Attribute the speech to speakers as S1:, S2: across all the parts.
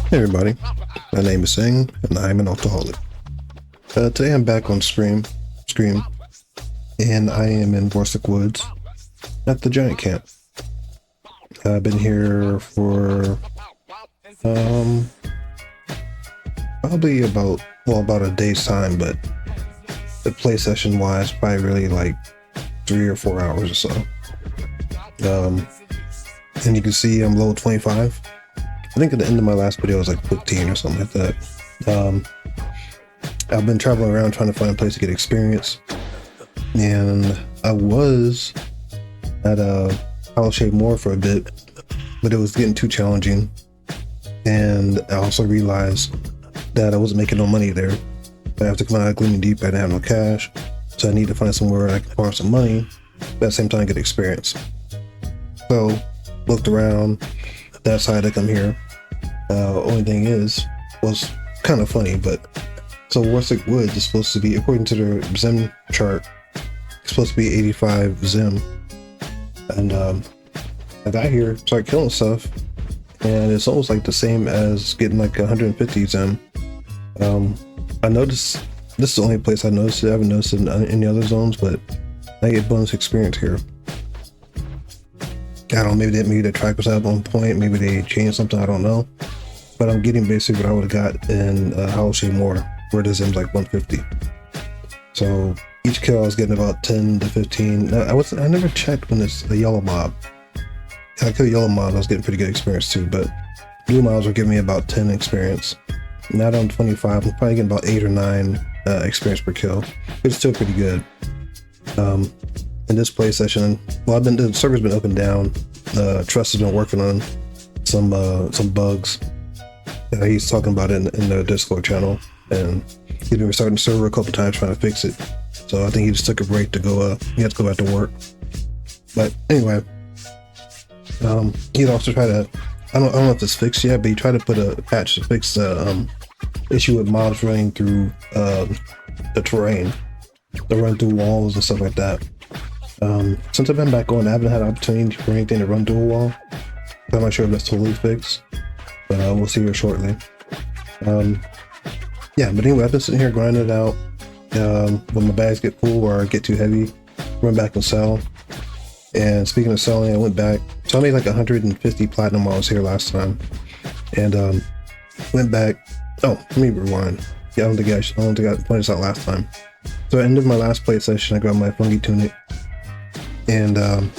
S1: Hey everybody, my name is Singh and I'm an Altaholik. Today I'm back on Sqreem, and I am in Warsliks Woods at the giant camp. I've been here for probably about a day's time, but the play session wise probably really like 3 or 4 hours or so. And you can see I'm level 25. I think at the end of my last video I was like 15 or something like that. I've been traveling around trying to find a place to get experience, and I was at Altaholik more for a bit, but it was getting too challenging, and I also realized that I wasn't making no money there. After coming out of Gleaming Deep, I didn't have no cash, so I need to find somewhere I can borrow some money, but at the same time get experience. So looked around, decided to come here. Only thing was kind of funny, but so Warsliks Woods is supposed to be, according to their Zim chart, it's supposed to be 85 Zim. And I got here, started killing stuff, and it's almost like the same as getting like 150 Zim. I noticed this is the only place I noticed it. I haven't noticed it in any other zones, but I get bonus experience here. I don't know, maybe the track was at one point, maybe they changed something, I don't know. But I'm getting basically what I would have got in Altaholik more, where the Zim's like 150. So each kill I was getting about 10 to 15. I never checked when it's a yellow mob. I killed yellow mobs, I was getting pretty good experience too, but blue mobs were giving me about 10 experience. Now that I'm 25, I'm probably getting about 8 or 9 experience per kill. It's still pretty good. In this play session, well, the server's been up and down. Trust has been working on some bugs. He's talking about it in the Discord channel, and he's been restarting the server a couple times trying to fix it. So I think he just took a break to go. He had to go back to work. But anyway, he'd also try to. I don't know if it's fixed yet, but he tried to put a patch to fix the issue with mobs running through the terrain, to run through walls and stuff like that. Since I've been back on, I haven't had an opportunity for anything to run through a wall. I'm not sure if that's totally fixed, but we'll see here shortly. Yeah, but anyway, I've been sitting here grinding it out. When my bags get full or get too heavy, run back and sell. And speaking of selling, I went back. So I made like 150 platinum while I was here last time, and went back. Oh, let me rewind. Yeah, I don't think I pointed this out last time. So at the end of my last play session, I grabbed my fungi tunic, and I've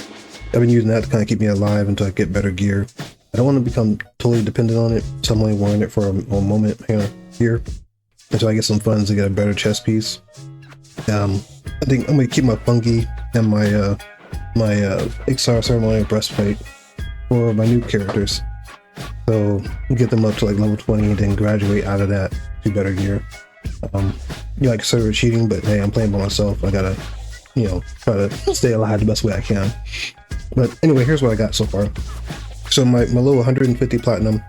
S1: been using that to kind of keep me alive until I get better gear. I don't want to become totally dependent on it, so I'm only wearing it for a moment here until I get some funds to get a better chest piece. I think I'm gonna keep my fungi and my Iksar ceremonial breastplate for my new characters. So get them up to like level 20 and then graduate out of that to better gear. You like consider it cheating, but hey, I'm playing by myself. I gotta, try to stay alive the best way I can. But anyway, here's what I got so far. So my low 150 platinum,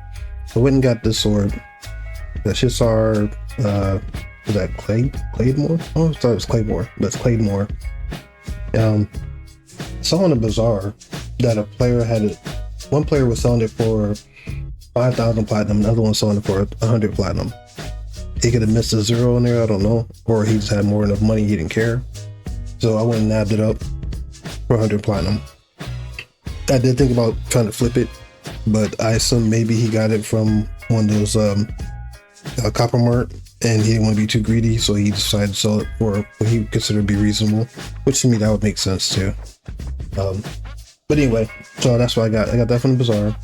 S1: I went and got this sword. The Iksar, was that Claymore? Oh, I thought it was Claymore, but it's Claymore. Saw in a bazaar that one player was selling it for 5,000 platinum, another one selling it for 100 platinum. He could have missed a zero in there, I don't know, or he just had more enough money he didn't care. So I went and nabbed it up for 100 platinum. I did think about trying to flip it, but I assume maybe he got it from one of those copper mart, and he didn't want to be too greedy, so he decided to sell it for what he considered to be reasonable, which to me that would make sense too. But anyway, so that's what I got. I got that from the bazaar.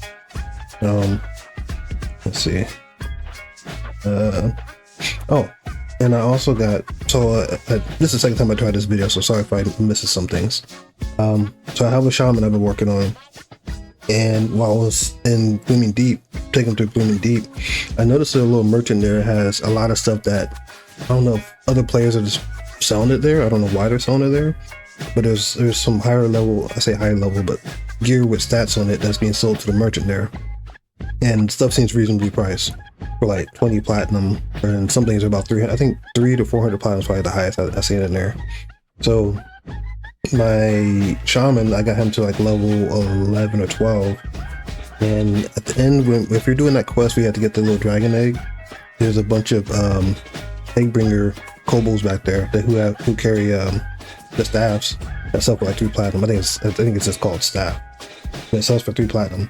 S1: Let's see. Oh, and I also got, this is the second time I tried this video, so sorry if I missed some things. So I have a shaman I've been working on, and while I was in Gleaming Deep, taking him to Gleaming Deep, I noticed that a little merchant there has a lot of stuff that, I don't know if other players are just selling it there. I don't know why they're selling it there, but there's some higher level, I say higher level, but gear with stats on it that's being sold to the merchant there. And stuff seems reasonably priced for like 20 platinum, and some things are about 300. I think 300 to 400 platinum is probably the highest I seen in there. So my shaman, I got him to like level 11 or 12, And at the end, if you're doing that quest, we have to get the little dragon egg. There's a bunch of egg bringer kobolds back there who carry the staffs that sell for like 3 platinum. I think it's just called staff. And it sells for 3 platinum.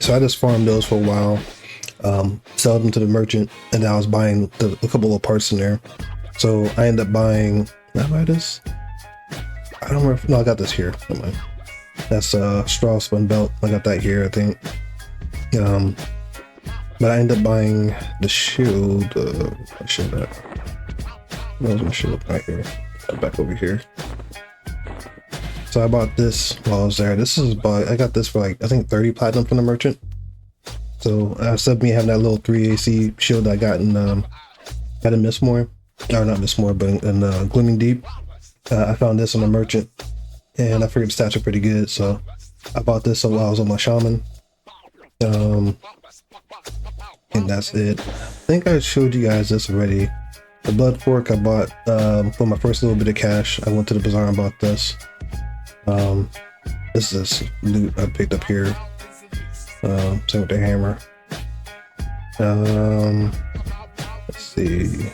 S1: So I just farmed those for a while, sell them to the merchant, and then I was buying a couple of parts in there. So I ended up buying. Did I buy this? I don't remember. No, I got this here. Never mind. That's a straw spun belt. I got that here, I think. But I ended up buying the shield. My shield at? Where's my shield? Right here. Back over here. So I bought this while I was there. I got this for like, I think 30 platinum from the merchant. So instead of me having that little 3 AC shield that I got in Mistmore, or not Mistmore, but in Glooming Deep, I found this on the merchant, and I figured the stats are pretty good, so I bought this while I was on my shaman. And that's it. I think I showed you guys this already. The blood fork I bought for my first little bit of cash. I went to the bazaar and bought this. This is loot I picked up here. Same with the hammer. Let's see.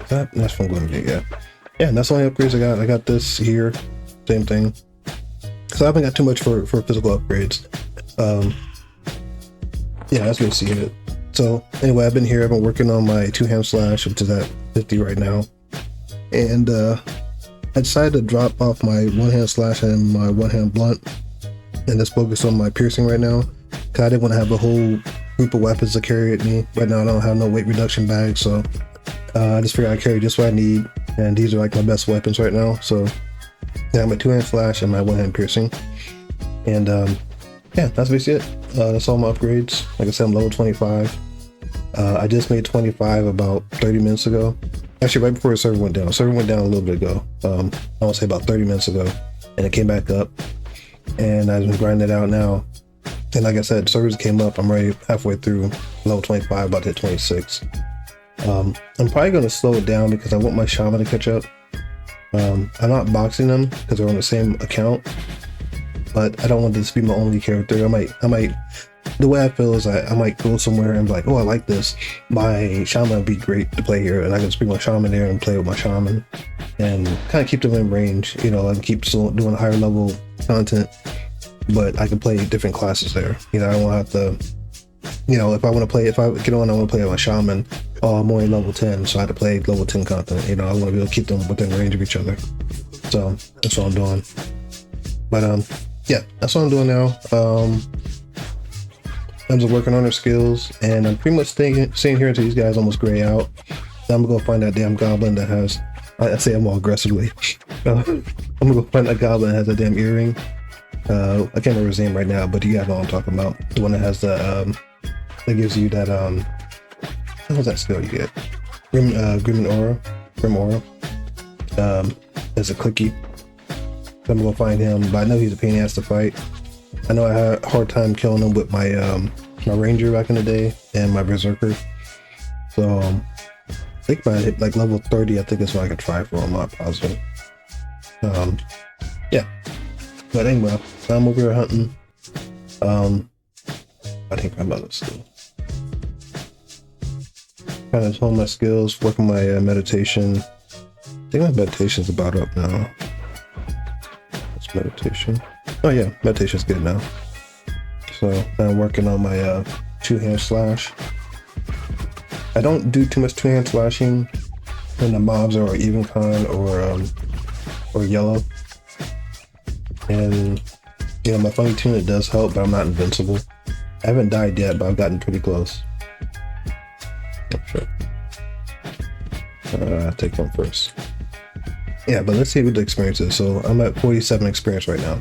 S1: That's from Glooming, yeah. Yeah, and that's the only upgrades I got. I got this here, same thing. So I haven't got too much for physical upgrades. Yeah, that's basically it. So anyway, I've been working on my 2-hand slash, which is at 50 right now. And I decided to drop off my 1-hand slash and my 1-hand blunt and just focus on my piercing right now. Cause I didn't want to have a whole group of weapons to carry at me. Right now I don't have no weight reduction bag, so I just figured I carry just what I need. And these are like my best weapons right now. So yeah, my 2-hand slash and my 1-hand piercing. And yeah, that's basically it. That's all my upgrades. Like I said, I'm level 25. I just made 25 about 30 minutes ago. Actually, right before the server went down. The server went down a little bit ago. I want to say about 30 minutes ago. And it came back up. And I've been grinding it out now. And like I said, servers came up. I'm already halfway through level 25, about to hit 26. I'm probably going to slow it down because I want my shaman to catch up. I'm not boxing them because they're on the same account. But I don't want this to be my only character. I might, the way I feel is I might go somewhere and be like, oh, I like this. My shaman would be great to play here. And I can just bring my shaman there and play with my shaman. And kind of keep them in range, you know, and keep doing higher level content. But I can play different classes there. You know, I don't want to have to, you know, if I get on, I want to play with my shaman. Oh, I'm only level 10, so I have to play level 10 content. You know, I want to be able to keep them within range of each other. So that's what I'm doing. But yeah, that's what I'm doing now. I'm just working on their skills, and I'm pretty much staying here until these guys almost gray out. Then I'm gonna go find that damn goblin that has, I say I'm all aggressively. I'm gonna go find that goblin that has a damn earring. I can't remember his name right now, but you guys know what I'm talking about. The one that has the, that gives you that, what was that skill you get? Grim Aura. As a clicky. I'm gonna find him, but I know he's a pain in the ass to fight. I know I had a hard time killing him with my my ranger back in the day and my berserker. So I think if I hit like level 30, I think that's what I could try for him. I'm not positive. Yeah. But anyway, I'm over here hunting. I think I'm about to kind of hone my skills, working my meditation. I think my meditation's about up now. Meditation. Oh yeah, meditation's good now. So I'm working on my 2-hand slash. I don't do too much 2-hand slashing when the mobs are even con or yellow. And you know, my funny tune, it does help, but I'm not invincible. I haven't died yet, but I've gotten pretty close. Not sure. I'll take one first. Yeah, but let's see what the experience is. So I'm at 47 experience right now.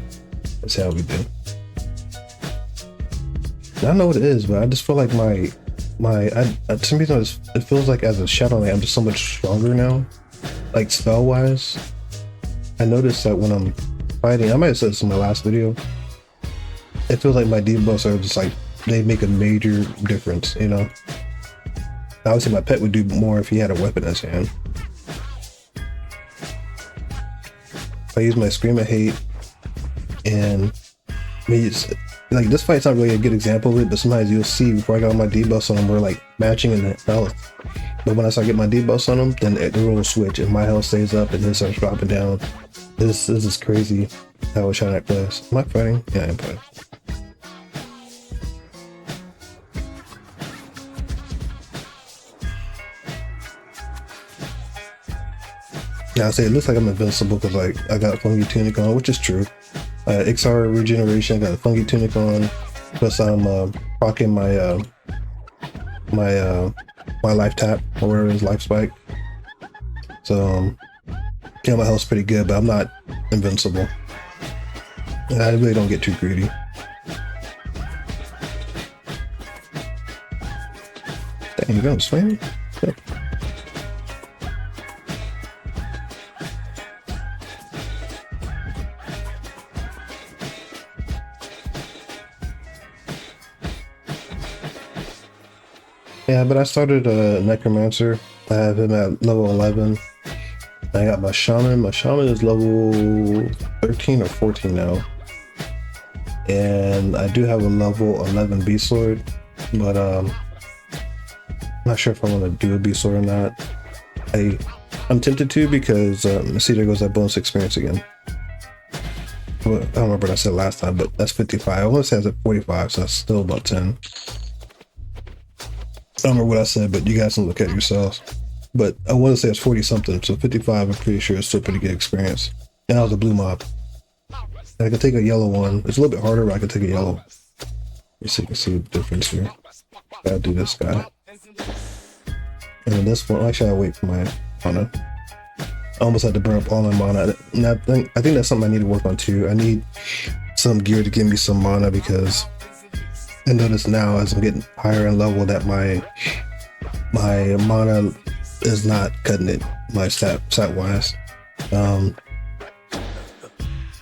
S1: Let's see how we do. I don't know what it is, but I just feel like for some reason it feels like as a Shadow Knight, I'm just so much stronger now. Like spell wise. I noticed that when I'm fighting, I might have said this in my last video, it feels like my debuffs are just like, they make a major difference, you know? Obviously my pet would do more if he had a weapon in his hand. I use my Sqreem of Hate, and Like, this fight's not really a good example of it, but sometimes you'll see before I got my debuffs on them, we're like matching in the health. But when I start getting my debuffs on them, then the rule will switch. If my health stays up and then starts dropping down, this is crazy how a Shadow Knight plays. Am I fighting? Yeah, I'm fighting. Yeah, I say it looks like I'm invincible because like I got a funky tunic on, which is true. Iksar regeneration, I got a funky tunic on, plus I'm rocking my my life tap or whatever it is, life spike. So yeah, my health's pretty good, but I'm not invincible. And I really don't get too greedy. Dang, you gonna swing? Okay. Yeah, but I started a Necromancer. I have him at level 11. I got my Shaman. My Shaman is level 13 or 14 now. And I do have a level 11 Beast Sword, but I'm not sure if I want to do a Beast Sword or not. I'm tempted to because see, there goes that bonus experience again. Well, I don't remember what I said last time, but that's 55. I want to say it's at 45, so that's still about 10. I don't remember what I said, but you guys can look at it yourselves. But I want to say it's 40 something, so 55 I'm pretty sure it's still a pretty good experience. And I was a blue mob. And I could take a yellow one. It's a little bit harder, but I could take a yellow. Let's see if you can see the difference here. Gotta do this guy. And then this one, actually I wait for my mana. I almost had to burn up all my mana. And I think that's something I need to work on too. I need some gear to give me some mana because I notice now as I'm getting higher in level that my mana is not cutting it, my stat wise. Yeah,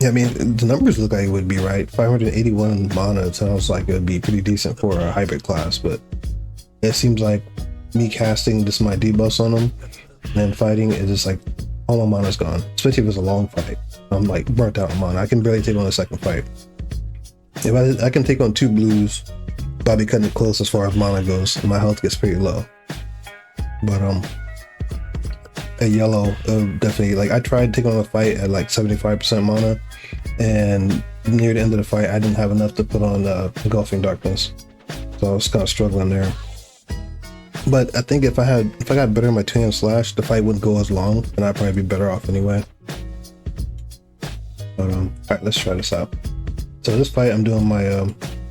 S1: I mean, the numbers look like it would be right. 581 mana sounds like it would be pretty decent for a hybrid class, but it seems like me casting just my debuffs on them and then fighting is just like all my mana's gone, especially if it's a long fight. I'm like burnt out on mana. I can barely take on a second fight. If I can take on 2 blues, probably cutting it close as far as mana goes, and my health gets pretty low. But a yellow definitely, like I tried taking on a fight at like 75% mana, and near the end of the fight I didn't have enough to put on Engulfing Darkness, so I was kind of struggling there. But I think if I got better in my 2-hand slash, the fight wouldn't go as long and I'd probably be better off anyway. But alright, let's try this out. So this fight I'm doing my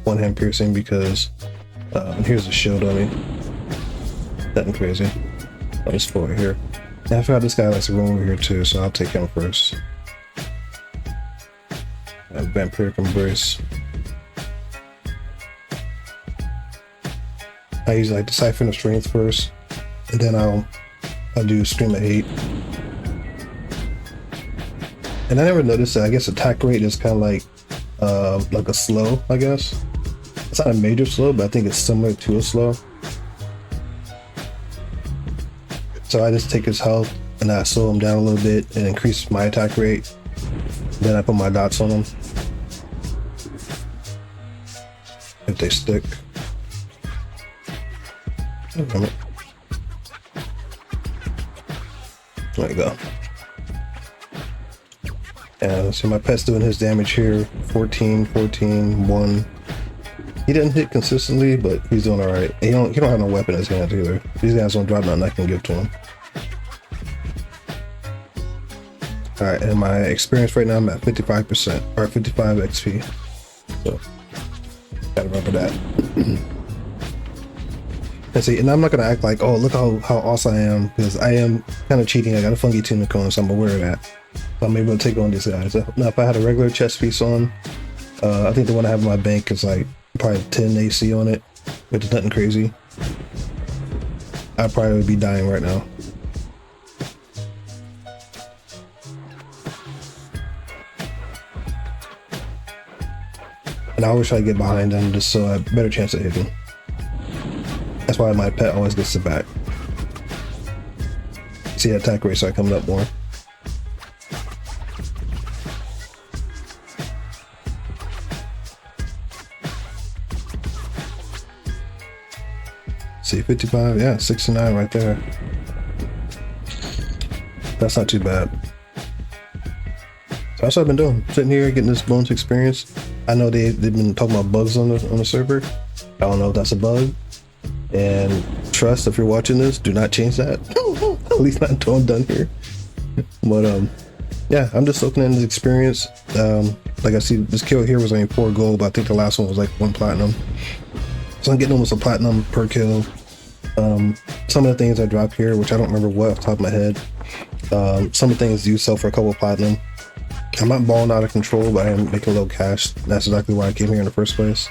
S1: 1-hand piercing because here's the shield on me. Nothing crazy. I'll just pull it here. And I forgot this guy likes to roam over here too, so I'll take him first. Vampiric Embrace. I usually like Siphon of Strength first, and then I'll do Sqreem of Hate. And I never noticed that I guess attack rate is kind of like a slow, I guess. It's not a major slow, but I think it's similar to a slow. So I just take his health and I slow him down a little bit and increase my attack rate. Then I put my dots on him. If they stick. Oh, damn it. There we go. And let's see, my pet's doing his damage here. 14, 14, 1. He didn't hit consistently, but he's doing alright. He don't have no weapon in his hands either. These guys don't drop nothing I can give to him. Alright, and my experience right now I'm at 55%, or 55 XP. So, gotta remember that. And see, and I'm not gonna act like, oh, look how awesome I am, because I am kind of cheating. I got a funky tunic on, so I'm aware of that. So I'm able to take on these guys. Now, if I had a regular chest piece on, I think the one I have in my bank is like probably 10 AC on it, which is nothing crazy. I probably would be dying right now. And I always try to get behind them just so I have a better chance of hitting. That's why my pet always gets the back. See, attack rate start coming up more. See, 55, yeah, 69 right there. That's not too bad. So that's what I've been doing. Sitting here getting this bonus experience. I know they've been talking about bugs on the server. I don't know if that's a bug. And trust, if you're watching this, do not change that. At least not until I'm done here. But yeah, I'm just soaking in this experience. Like I see this kill here was only 4 gold, but I think the last one was like 1 platinum. So I'm getting almost a platinum per kill. Some of the things I dropped here, which I don't remember what off the top of my head. Some of the things do sell for a couple of platinum. I'm not balling out of control, but I am making a little cash. That's exactly why I came here in the first place.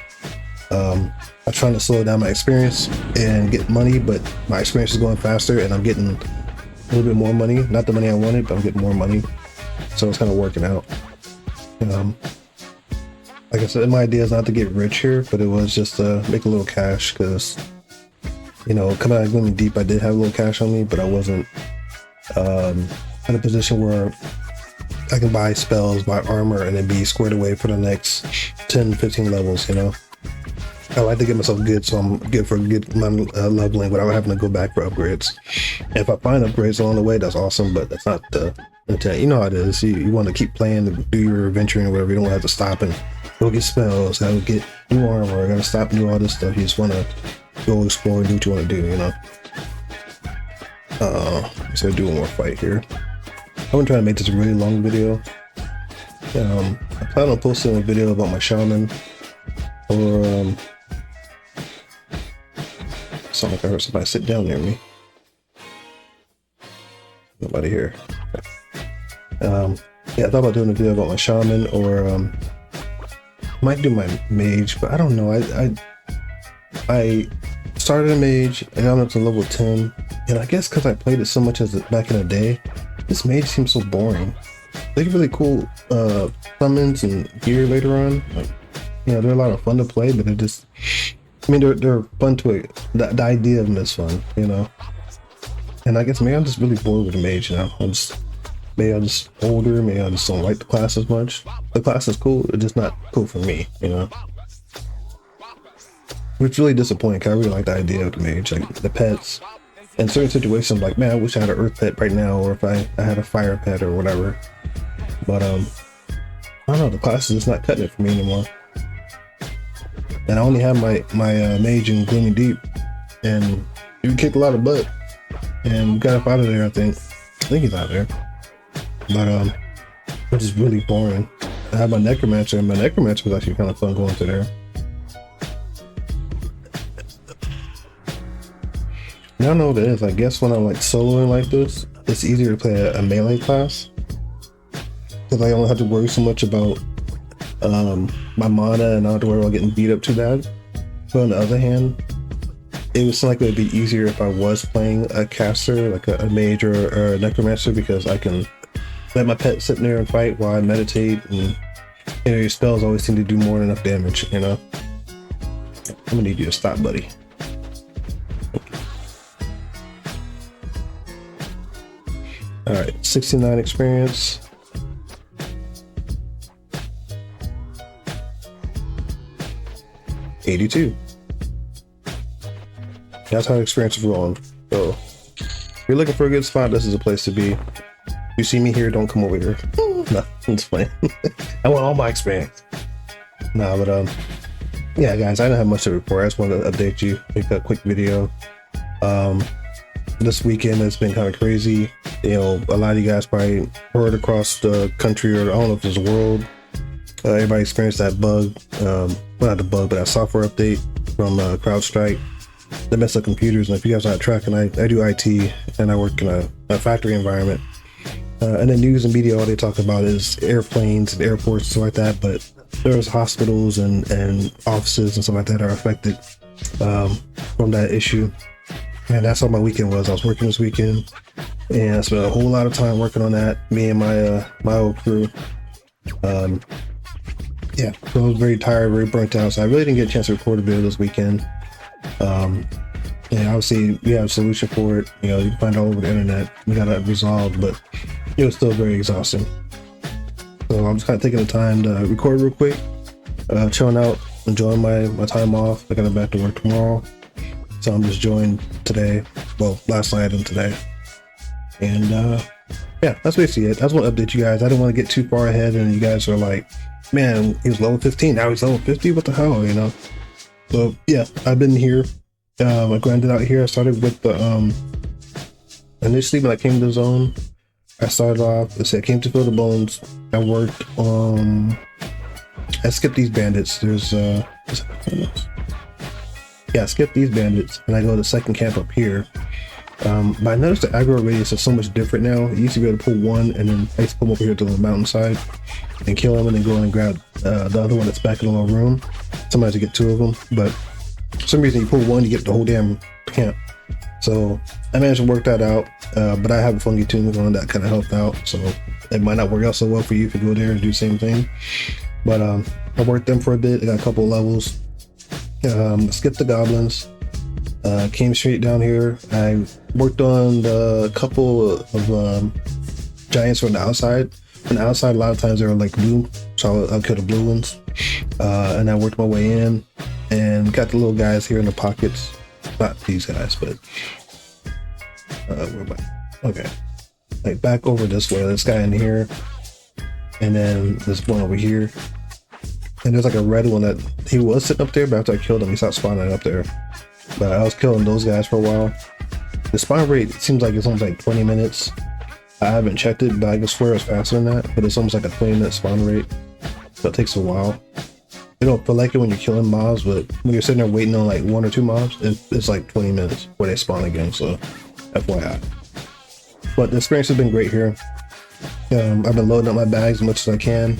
S1: I'm trying to slow down my experience and get money, but my experience is going faster and I'm getting a little bit more money. Not the money I wanted, but I'm getting more money. So it's kind of working out. Like I said, my idea is not to get rich here, but it was just to make a little cash because, you know, coming out of Gloomy Deep, I did have a little cash on me, but I wasn't in a position where I can buy spells, buy armor, and then be squared away for the next 10, 15 levels, you know? I like to get myself good, so I'm good for a good amount of leveling without having to go back for upgrades. And if I find upgrades along the way, that's awesome, but that's not the intent. You know how it is. You want to keep playing and do your adventuring or whatever. You don't have to stop and go get spells, have to get new armor, I gotta stop and do all this stuff. You just want to go explore and do what you want to do, you know? So do one more fight here. I'm gonna try to make this a really long video. I plan on posting a video about my shaman, or sound like I heard somebody sit down near me. Nobody here. Yeah, I thought about doing a video about my shaman, or might do my mage, but I don't know. I started a mage, I got up to level 10, and I guess because I played it so much back in the day, this mage seems so boring. They get really cool summons and gear later on. Like, you know, they're a lot of fun to play, but they're just, I mean, they're fun to it. The idea of them is fun, you know. And I guess maybe I'm just really bored with the mage now. Maybe I'm just older. Maybe I just don't like the class as much. The class is cool, it's just not cool for me, you know. Which is really disappointing because I really like the idea of the mage, like the pets. In certain situations, like, man, I wish I had an earth pet right now, or if I had a fire pet or whatever. But I don't know, the class is just not cutting it for me anymore. And I only have my mage in Gloomy Deep, and he kicked a lot of butt, and we got up out of there. I think he's out there, but which is really boring. I have my necromancer, and my necromancer was actually kind of fun going through there. I don't know what it is. I guess when I'm like soloing like this, it's easier to play a melee class because I don't have to worry so much about my mana, and I don't have to worry about getting beat up too bad. But on the other hand, it would seem like it would be easier if I was playing a caster, like a mage or a necromancer, because I can let my pet sit there and fight while I meditate, and you know, your spells always seem to do more than enough damage, you know. I'm gonna need you to stop, buddy. Alright, 69 experience. $82. That's how experience is rolling. So if you're looking for a good spot, this is a place to be. If you see me here, don't come over here. No, it's fine. I want all my experience. Nah, but yeah, guys, I didn't have much to report. I just wanted to update you, make a quick video. This weekend has been kind of crazy. You know, a lot of you guys probably heard across the country, or I don't know if it's the world, everybody experienced that bug. Well, not the bug, but that software update from CrowdStrike that messed up computers. And if you guys aren't tracking, I do IT, and I work in a factory environment. And the news and media, all they talk about is airplanes and airports and stuff like that. But there's hospitals and offices and stuff like that are affected from that issue. And that's how my weekend was. I was working this weekend, and I spent a whole lot of time working on that. Me and my old crew. Yeah, so I was very tired, very burnt out. So I really didn't get a chance to record a video this weekend. And obviously we have a solution for it. You know, you can find it all over the internet. We got it resolved, but it was still very exhausting. So I'm just kind of taking the time to record real quick, chilling out, enjoying my time off. I got back to work tomorrow. So I'm just joined today. Well, last night and today. And yeah, that's basically it. I just want to update you guys. I didn't want to get too far ahead and you guys are like, man, he was level 15, now he's level 50, what the hell, you know? So yeah, I've been here. I grinded out here. I started with the initially when I came to the zone, I started off, let's say I came to fill the bones. I worked on I skipped these bandits. There's yeah, I skipped these bandits and I go to the second camp up here. But I noticed the aggro radius is so much different now. You used to be able to pull one and then I used to pull him over here to the mountainside and kill him and then go in and grab the other one that's back in the little room. Sometimes you get two of them, but for some reason you pull one, you get the whole damn camp. So I managed to work that out, but I have a funky tune on that kind of helped out. So it might not work out so well for you if you go there and do the same thing. But I worked them for a bit. I got a couple of levels. Skipped the goblins. Came straight down here. I worked on the couple of giants from the outside. On the outside, a lot of times they were like blue, so I'll kill the blue ones. And I worked my way in and got the little guys here in the pockets. Not these guys, but where am I? Okay, like back over this way. This guy in here, and then this one over here. And there's like a red one that he was sitting up there, but after I killed him, he stopped spawning up there. But I was killing those guys for a while. The spawn rate seems like it's almost like 20 minutes. I haven't checked it, but I can swear it's faster than that. But it's almost like a 20-minute spawn rate, so it takes a while. You don't feel like it when you're killing mobs, but when you're sitting there waiting on like 1 or 2 mobs, it's like 20 minutes before they spawn again. So, FYI. But the experience has been great here. I've been loading up my bags as much as I can.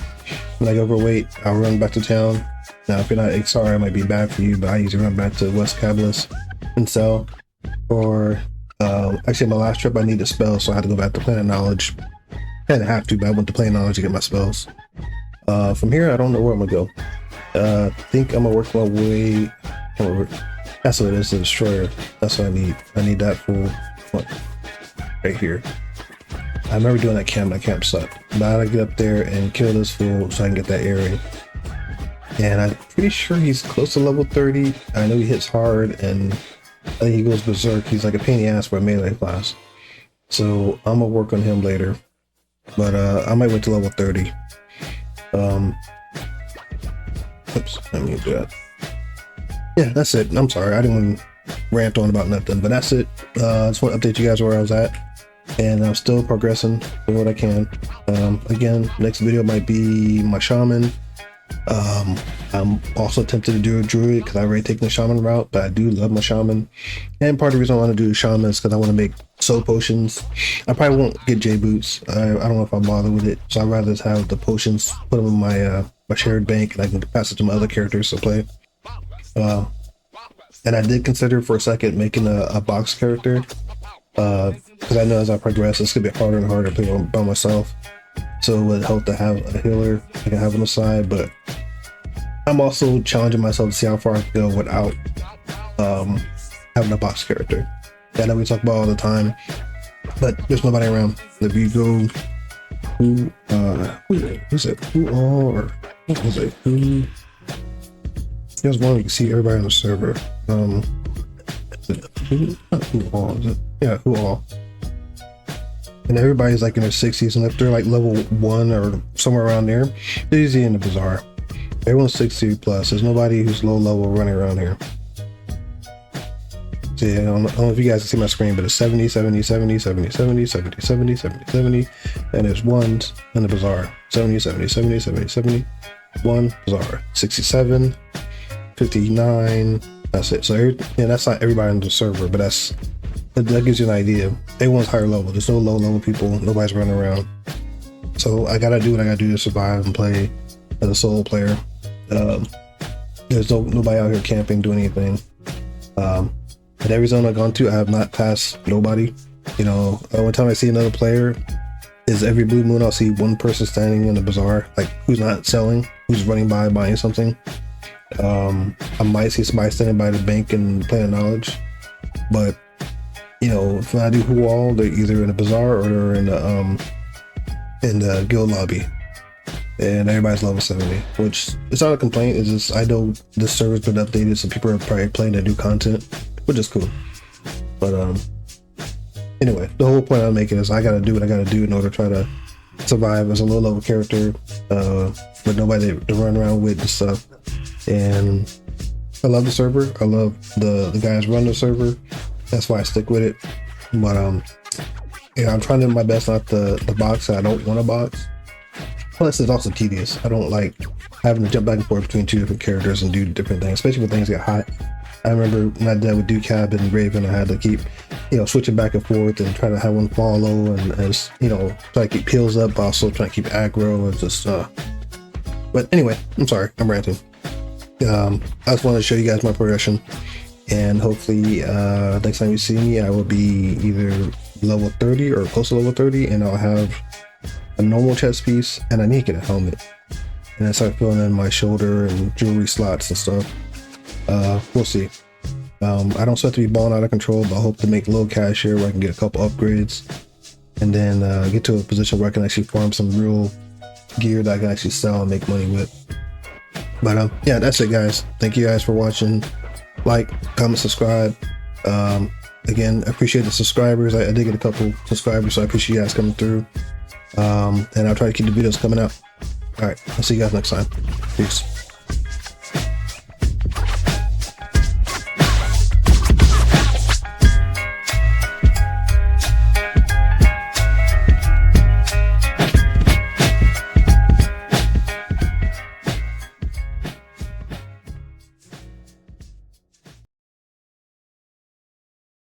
S1: When I get overweight, I'll run back to town. Now, if you're not Iksar, it might be bad for you, but I usually run back to West Cabalus and sell. Or, actually, my last trip I needed spells, so I had to go back to Planet Knowledge. I didn't have to, but I went to Planet Knowledge to get my spells. From here, I don't know where I'm gonna go. I think I'm gonna work my way. That's what it is, the destroyer. That's what I need. I need that for what? Right here. I remember doing that camp. That camp sucked. But I gotta get up there and kill this fool so I can get that area. And I'm pretty sure he's close to level 30. I know he hits hard and I think he goes berserk. He's like a pain in the ass for a melee class. So I'm gonna work on him later. But I might wait to level 30. Oops, I mean do that. Yeah, that's it. I'm sorry, I didn't want to rant on about nothing, but that's it. I just want to update you guys where I was at. And I'm still progressing, doing what I can. Again, next video might be my shaman. I'm also tempted to do a druid because I already taken the shaman route, but I do love my shaman. And part of the reason I want to do the shaman is because I want to make soul potions. I probably won't get J boots. I don't know if I'll bother with it, so I'd rather just have the potions, put them in my my shared bank, and I can pass it to my other characters to play. And I did consider for a second making a box character. Because I know as I progress, it's gonna be harder and harder to play by myself. So it would help to have a healer I can have on the side, but I'm also challenging myself to see how far I can go without having a box character. Yeah, I know we talk about all the time, but there's nobody around. If you go, who's it? Who all or what was it? Who? There's one you can see everybody on the server. Who all is it? Yeah, who all? And everybody's like in their 60s, and if they're like level 1 or somewhere around there, they're usually in the bazaar. Everyone's 60 plus. There's nobody who's low level running around here. So yeah, I don't know if you guys can see my screen, but it's 70, 70, 70, 70, 70, 70, 70, 70, 70, and there's ones in the bazaar. 70, 70, 70, 70, 70, 1 bazaar. 67, 59. That's it. So yeah, that's not everybody on the server, but that gives you an idea. Everyone's higher level. There's no low level people. Nobody's running around. So I gotta do what I gotta do to survive and play as a solo player. There's nobody out here camping, doing anything. At every zone I've gone to, I have not passed nobody. You know, one time I see another player, is every blue moon I'll see one person standing in the bazaar, like who's not selling, who's running by buying something. I might see somebody standing by the bank and Planet Knowledge, but you know, if I do who all, they're either in the bazaar or they're in the guild lobby, and everybody's level 70, which it's not a complaint. It's just I know this server's been updated, so people are probably playing to new content, which is cool. But anyway, the whole point I'm making is I gotta do what I gotta do in order to try to survive as a low level character, with nobody to run around with and stuff. And I love the server. I love the guys run the server. That's why I stick with it. But yeah, I'm trying to do my best not to box. I don't want to box. Plus, it's also tedious. I don't like having to jump back and forth between two different characters and do different things, especially when things get hot. I remember when I did that with Ducab and Raven, I had to keep, switching back and forth and try to have one follow and try to keep peels up, but also try to keep aggro and just, but anyway, I'm sorry, I'm ranting. I just wanted to show you guys my progression, and hopefully, next time you see me, I will be either level 30 or close to level 30, and I'll have a normal chest piece, and I need to get a helmet. And I start filling in my shoulder and jewelry slots and stuff. We'll see. I don't expect to be balling out of control, but I hope to make a little cash here where I can get a couple upgrades, and then get to a position where I can actually farm some real gear that I can actually sell and make money with. But yeah, that's it, guys. Thank you guys for watching. Like, comment, subscribe. Again, I appreciate the subscribers. I did get a couple subscribers, so I appreciate you guys coming through. And I'll try to keep the videos coming out. All right, I'll see you guys next time. Peace.